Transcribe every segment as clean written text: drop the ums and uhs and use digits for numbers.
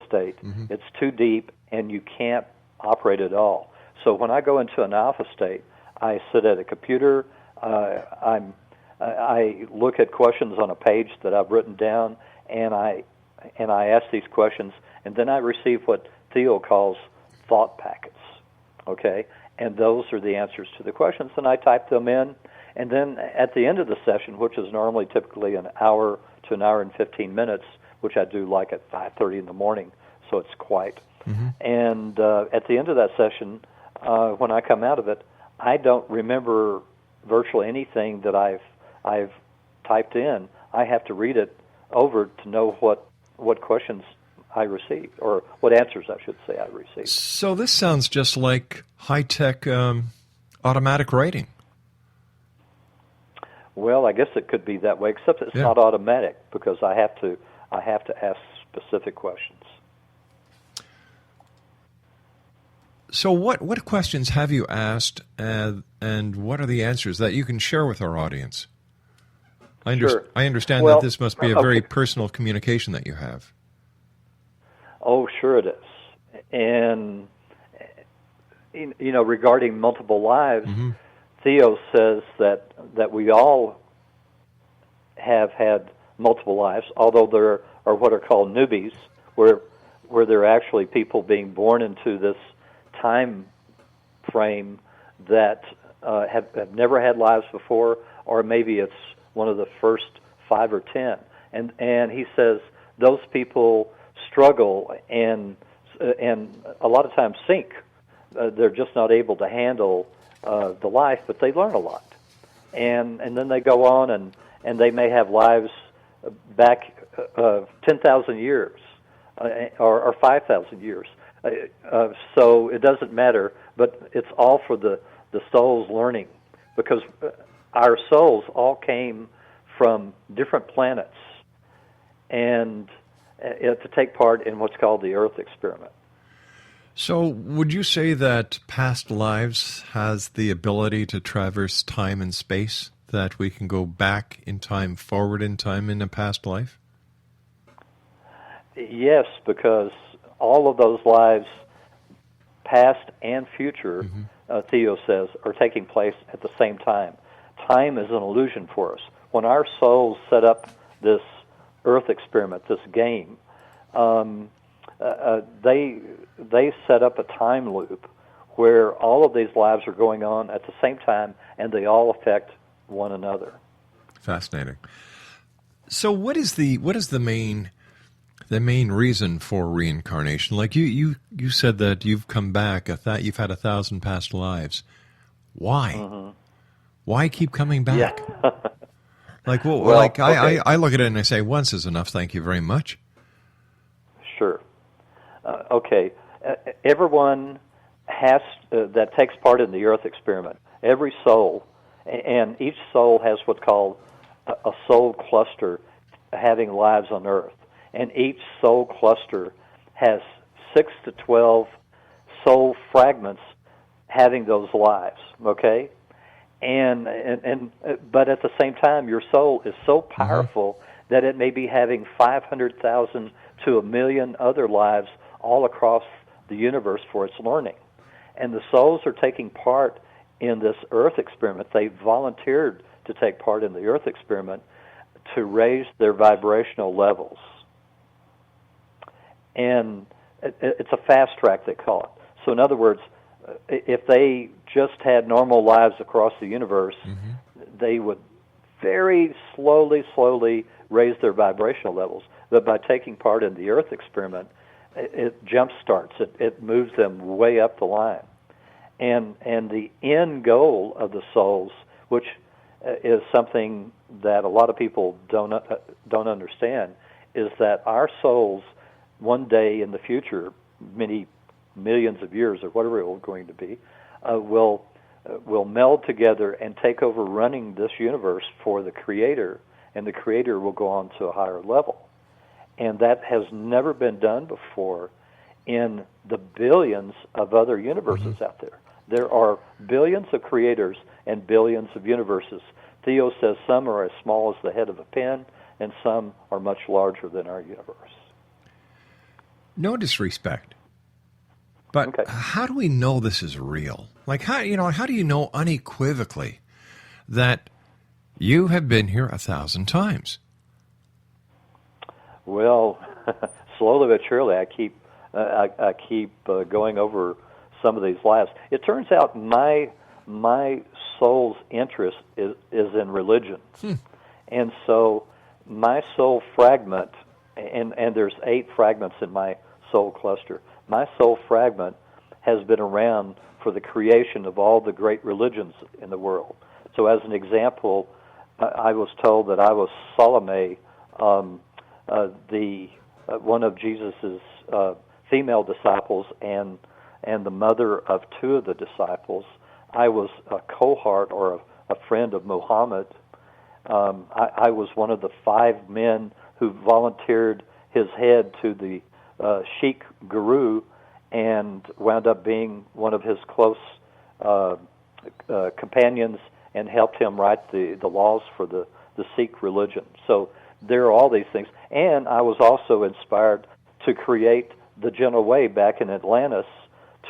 state, it's too deep, and you can't operate at all. So when I go into an alpha state, I sit at a computer. I look at questions on a page that I've written down, and I ask these questions, and then I receive what Theo calls thought packets. Okay, and those are the answers to the questions, and I type them in. And then at the end of the session, which is normally typically an hour to an hour and 15 minutes, which I do like at 5:30 in the morning, so it's quiet. And at the end of that session, when I come out of it, I don't remember virtually anything that I've typed in. I have to read it over to know what questions I received, or what answers, I should say, I received. So this sounds just like high-tech automatic writing. Well, I guess it could be that way, except it's not automatic, because I have to ask specific questions. So what questions have you asked, and what are the answers that you can share with our audience? Sure. I understand that this must be a very personal communication that you have. Oh, sure it is. And, regarding multiple lives, Theo says that we all have had multiple lives, although there are what are called newbies, where they're actually people being born into this time frame that have never had lives before, or maybe it's one of the first 5 or 10. And he says those people struggle and a lot of times sink. They're just not able to handle the life, but they learn a lot. And then they go on and they may have lives back 10,000 years or 5,000 years. So it doesn't matter, but it's all for the soul's learning, because our souls all came from different planets and to take part in what's called the Earth experiment. So would you say that past lives has the ability to traverse time and space, that we can go back in time, forward in time in a past life? Yes, because all of those lives, past and future, Theo says, are taking place at the same time. Time is an illusion for us. When our souls set up this Earth experiment, this game, they set up a time loop where all of these lives are going on at the same time, and they all affect one another. Fascinating. So, what is the main reason for reincarnation? Like you said that you've come back, you've had 1,000 past lives. Why? Why keep coming back? Yeah. I look at it and I say, once is enough, thank you very much. Sure. Everyone has that takes part in the Earth experiment. Every soul, and each soul has what's called a soul cluster having lives on Earth. And each soul cluster has 6 to 12 soul fragments having those lives, okay? But at the same time, your soul is so powerful that it may be having 500,000 to 1 million other lives all across the universe for its learning. And the souls are taking part in this Earth experiment. They volunteered to take part in the Earth experiment to raise their vibrational levels. And it's a fast track, they call it. So in other words, if they just had normal lives across the universe, they would very slowly raise their vibrational levels. But by taking part in the Earth experiment, it jump starts. It moves them way up the line. And the end goal of the souls, which is something that a lot of people don't understand, is that our souls, one day in the future, many millions of years or whatever it's going to be, will meld together and take over running this universe for the Creator, and the Creator will go on to a higher level. And that has never been done before in the billions of other universes out there. There are billions of creators and billions of universes. Theo says some are as small as the head of a pin, and some are much larger than our universe. No disrespect. But Okay. how do we know this is real? Like, how do you know unequivocally that you have been here 1,000 times? Well, slowly but surely, I keep going over some of these lives. It turns out my soul's interest is in religion, and so my soul fragment, and there's 8 fragments in my soul cluster. My soul fragment has been around for the creation of all the great religions in the world. So, as an example, I was told that I was Salome, one of Jesus's female disciples, and the mother of 2 of the disciples. I was a cohort or a friend of Muhammad. I was one of the 5 men who volunteered his head to the Sheikh Guru and wound up being one of his close companions and helped him write the laws for the Sikh religion. So there are all these things. And I was also inspired to create the Gentle Way back in Atlantis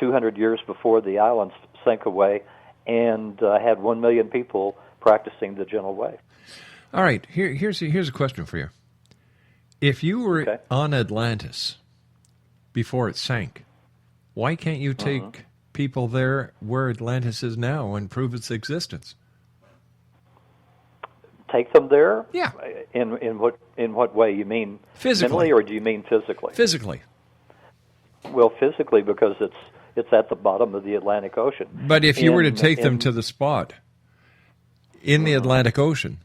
200 years before the islands sank away, and had 1 million people practicing the Gentle Way. All right, here's a question for you. If you were on Atlantis before it sank, why can't you take people there where Atlantis is now and prove its existence? Take them there? Yeah. In what way? You mean physically, mentally, or do you mean physically? Physically. Well, physically, because it's at the bottom of the Atlantic Ocean. But if you were to take them to the spot in the Atlantic Ocean,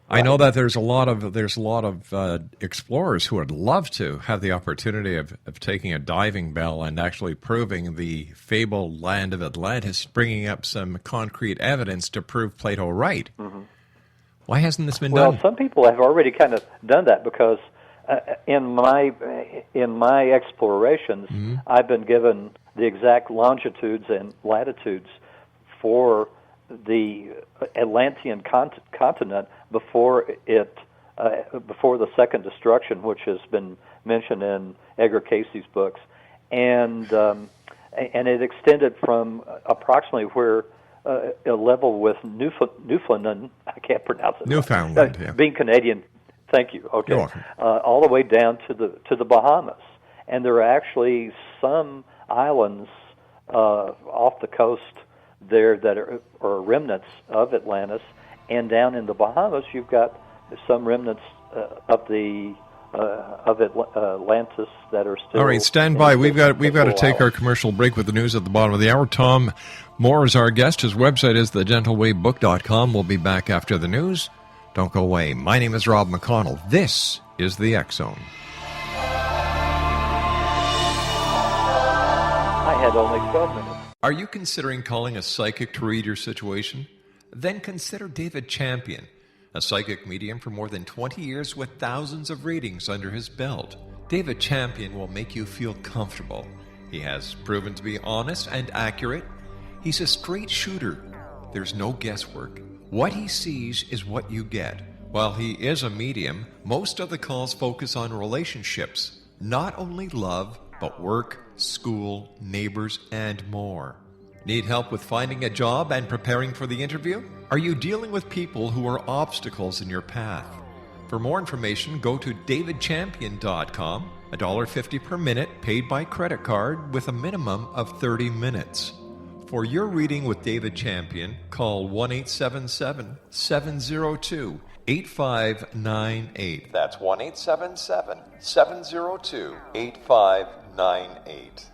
I know that there's a lot of explorers who would love to have the opportunity of taking a diving bell and actually proving the fabled land of Atlantis, bringing up some concrete evidence to prove Plato right. Why hasn't this been done? Well, some people have already kind of done that, because in my explorations, I've been given the exact longitudes and latitudes for the Atlantean continent before the Second Destruction, which has been mentioned in Edgar Casey's books, and it extended from approximately where a level with Newfoundland, I can't pronounce it. Newfoundland, yeah. Being Canadian, thank you. Okay, you're welcome. All the way down to the Bahamas, and there are actually some islands off the coast there that are remnants of Atlantis, and down in the Bahamas you've got some remnants of Atlantis that are still. All right, stand by. We've got to take our commercial break with the news at the bottom of the hour. Tom Moore is our guest. His website is thegentleWaybook.com. We'll be back after the news. Don't go away. My name is Rob McConnell. This is the X Zone. I had only 12 minutes. Are you considering calling a psychic to read your situation? Then consider David Champion, a psychic medium for more than 20 years with thousands of readings under his belt. David Champion will make you feel comfortable. He has proven to be honest and accurate. He's a straight shooter. There's no guesswork. What he sees is what you get. While he is a medium, most of the calls focus on relationships, not only love, but work, school, neighbors, and more. Need help with finding a job and preparing for the interview? Are you dealing with people who are obstacles in your path? For more information, go to davidchampion.com, $1.50 per minute paid by credit card with a minimum of 30 minutes. For your reading with David Champion, call 1-877-702-8598. That's 1-877-702-8598.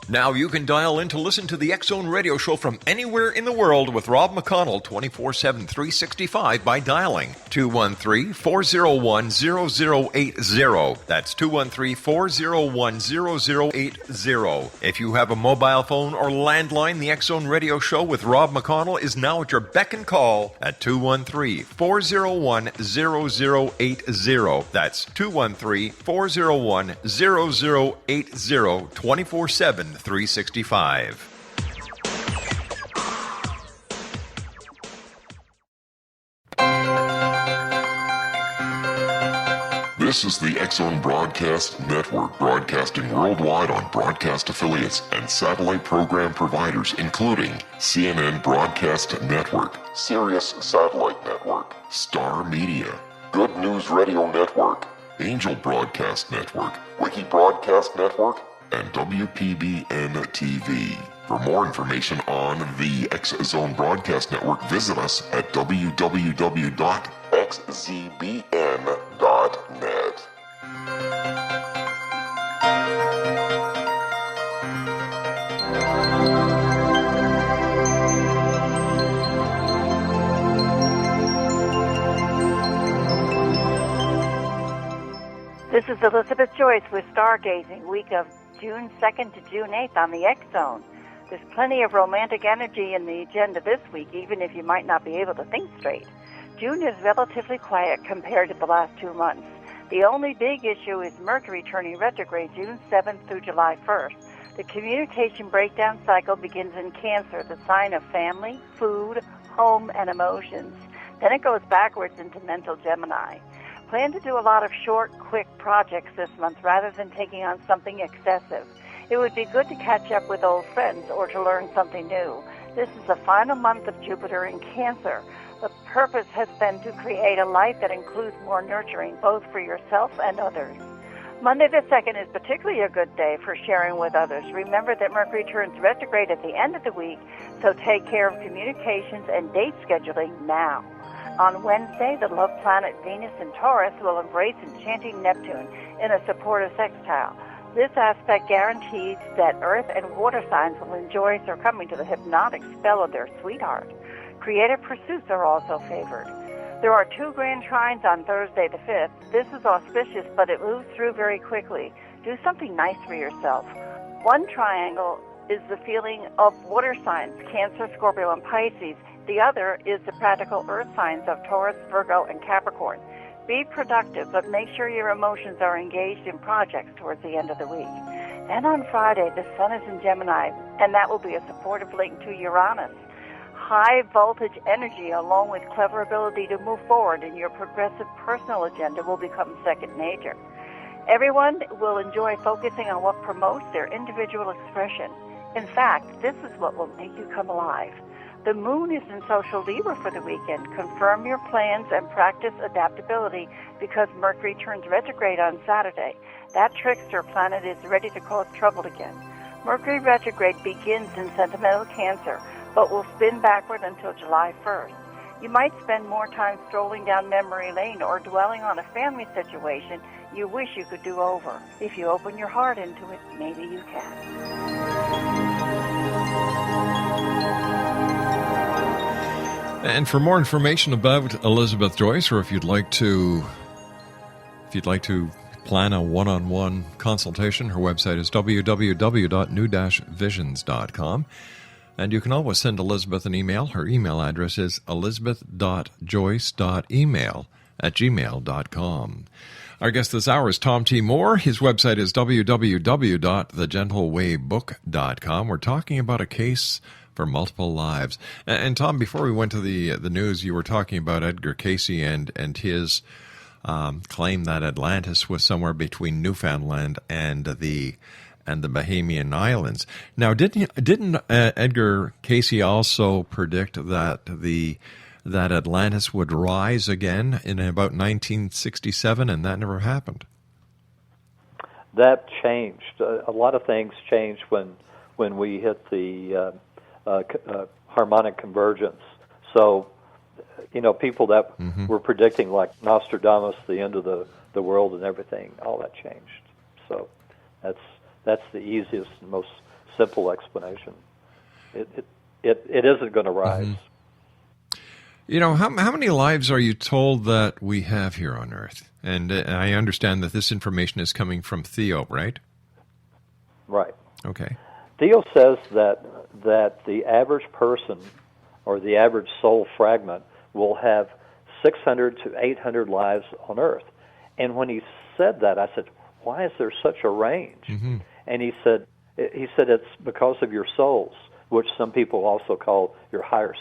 Now you can dial in to listen to the X Zone radio show from anywhere in the world with Rob McConnell 24/7, 365 by dialing 213-401-0080. That's 213-401-0080. If you have a mobile phone or landline, the X Zone radio show with Rob McConnell is now at your beck and call at 213-401-0080. That's 213-401-0080, 24/7, 365. This is the X-Zone Broadcast Network, broadcasting worldwide on broadcast affiliates and satellite program providers, including CNN Broadcast Network, Sirius Satellite Network, Star Media, Good News Radio Network, Angel Broadcast Network, Wiki Broadcast Network, and WPBN TV. For more information on the X-Zone Broadcast Network, visit us at www.xzbn.net. This is Elizabeth Joyce with Stargazing, week of June 2nd to June 8th on the X-Zone. There's plenty of romantic energy in the agenda this week, even if you might not be able to think straight. June is relatively quiet compared to the last 2 months. The only big issue is Mercury turning retrograde June 7th through July 1st. The communication breakdown cycle begins in Cancer, the sign of family, food, home, and emotions. Then it goes backwards into mental Gemini. Plan to do a lot of short, quick projects this month rather than taking on something excessive. It would be good to catch up with old friends or to learn something new. This is the final month of Jupiter in Cancer. The purpose has been to create a life that includes more nurturing, both for yourself and others. Monday the 2nd is particularly a good day for sharing with others. Remember that Mercury turns retrograde at the end of the week, so take care of communications and date scheduling now. On Wednesday, the love planet Venus in Taurus will embrace enchanting Neptune in a supportive sextile. This aspect guarantees that earth and water signs will enjoy succumbing to the hypnotic spell of their sweetheart. Creative pursuits are also favored. There are 2 grand trines on Thursday the 5th. This is auspicious, but it moves through very quickly. Do something nice for yourself. One triangle is the feeling of water signs, Cancer, Scorpio, and Pisces. The other is the practical earth signs of Taurus, Virgo, and Capricorn. Be productive, but make sure your emotions are engaged in projects towards the end of the week. And on Friday, the Sun is in Gemini, and that will be a supportive link to Uranus. High voltage energy, along with clever ability to move forward in your progressive personal agenda, will become second nature. Everyone will enjoy focusing on what promotes their individual expression. In fact, this is what will make you come alive. The moon is in social Libra for the weekend. Confirm your plans and practice adaptability because Mercury turns retrograde on Saturday. That trickster planet is ready to cause trouble again. Mercury retrograde begins in sentimental Cancer, but will spin backward until July 1st. You might spend more time strolling down memory lane or dwelling on a family situation you wish you could do over. If you open your heart into it, maybe you can. And for more information about Elizabeth Joyce, or if you'd like to plan a one-on-one consultation, her website is www.new-visions.com. And you can always send Elizabeth an email. Her email address is elizabeth.joyce.email@gmail.com. Our guest this hour is Tom T. Moore. His website is www.thegentleWayBook.com. We're talking about a case for multiple lives. And Tom, before we went to the news, you were talking about Edgar Cayce and his claim that Atlantis was somewhere between Newfoundland and the Bahamian Islands. Now, didn't Edgar Cayce also predict that Atlantis would rise again in about 1967, and that never happened? That changed. A lot of things changed when we hit the harmonic convergence. So, people that were predicting, like Nostradamus, the end of the world and everything, all that changed. So that's the easiest and most simple explanation. It isn't going to rise. How many lives are you told that we have here on Earth? And I understand that this information is coming from Theo, right? Right. Okay. Theo says that the average person or the average soul fragment will have 600 to 800 lives on Earth. And when he said that, I said, why is there such a range? And he said it's because of your souls, which some people also call your higher